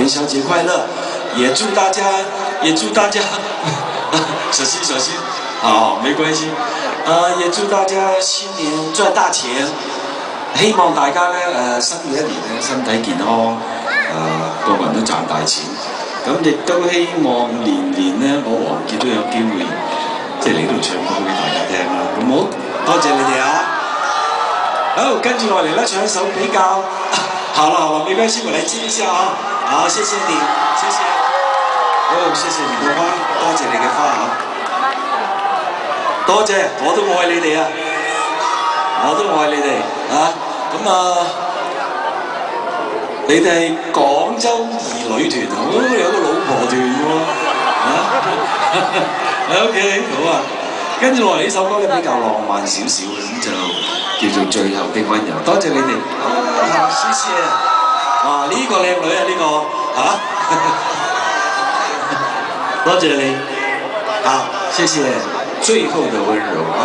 元宵节快樂！也祝大家，小心，好，沒關係。也祝大家新年賺大錢。希望大家咧新嘅一年咧身體健康，個個人都賺大錢。咁亦都希望年年咧，我王傑都有機會即係嚟度唱歌俾大家聽啦。好唔好？多謝你哋啊！好，跟住落嚟咧，唱一首比較好了，沒關係，我來接一下啊！好，謝謝你，謝謝。謝謝棉花，多謝你嘅花啊！多謝，我都愛你哋啊！我都愛你哋啊！咁啊，你哋係廣州兒女團啊，有個老婆團喎OK， 好啊。跟住落嚟呢首歌咧比較浪漫少少嘅，咁就叫做《最後的溫柔》。多謝你哋，好，謝謝。哇，呢個靚女啊，呢個嚇。多謝你，好，謝謝最後的溫柔啊。